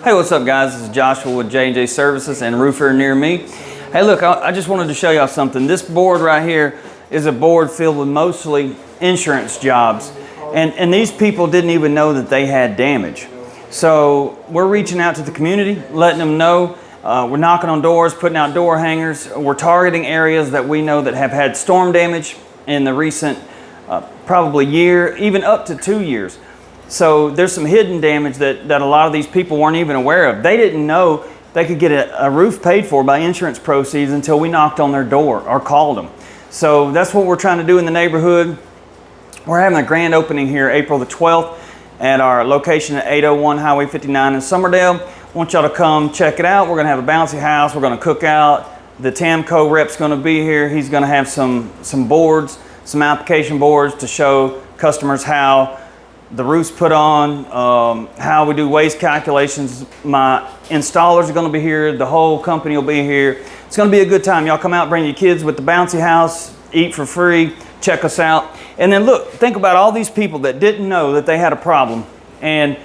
Hey, what's up guys? This is Joshua with J&J Services and roofer near me. Hey look, I just wanted to show y'all something. This board right here is a board filled with mostly insurance jobs. And these people didn't even know that they had damage. So we're reaching out to the community, letting them know. We're knocking on doors, putting out door hangers. We're targeting areas that we know that have had storm damage in the recent probably year, even up to 2 years. So there's some hidden damage that a lot of these people weren't even aware of. They didn't know they could get a roof paid for by insurance proceeds until we knocked on their door or called them. So that's what we're trying to do in the neighborhood. We're having a grand opening here April the 12th at our location at 801 Highway 59 in Summerdale. I want y'all to come check it out. We're gonna have a bouncy house. We're gonna cook out. The TAMCO rep's gonna be here. He's gonna have some boards, some application boards to show customers how the roof's put on, how we do waste calculations. My installers are gonna be here. The whole company will be here. It's gonna be a good time. Y'all come out, bring your kids with the bouncy house, eat for free, check us out. And then look, think about all these people that didn't know that they had a problem, and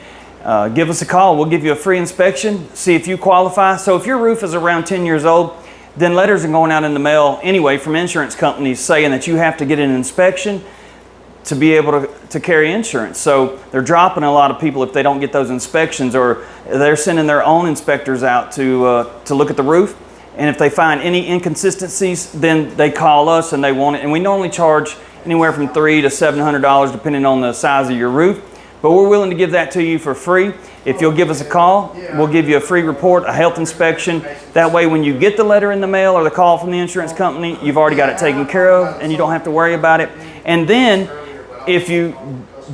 give us a call. We'll give you a free inspection, see if you qualify. So if your roof is around 10 years old, then letters are going out in the mail anyway from insurance companies saying that you have to get an inspection to be able to carry insurance. So they're dropping a lot of people if they don't get those inspections, or they're sending their own inspectors out to look at the roof. And if they find any inconsistencies, then they call us and they want it. And we normally charge anywhere from $300 to $700 depending on the size of your roof. But we're willing to give that to you for free. If you'll give us a call, we'll give you a free report, a health inspection. That way when you get the letter in the mail or the call from the insurance company, you've already got it taken care of and you don't have to worry about it. And then if you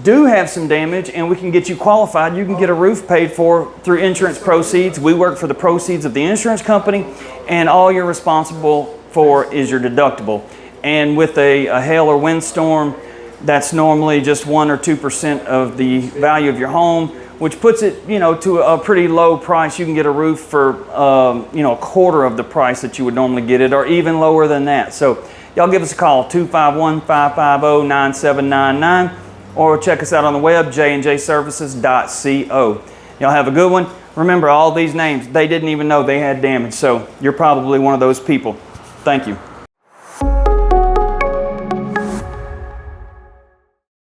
do have some damage and we can get you qualified, you can get a roof paid for through insurance proceeds. We work for the proceeds of the insurance company, and all you're responsible for is your deductible. And with a hail or windstorm, that's normally just 1 or 2% of the value of your home, which puts it, to a pretty low price. You can get a roof for, a quarter of the price that you would normally get it, or even lower than that. So y'all give us a call, 251-550-9799, or check us out on the web, j&jservices.co. Y'all have a good one. Remember, all these names, they didn't even know they had damage, so you're probably one of those people. Thank you.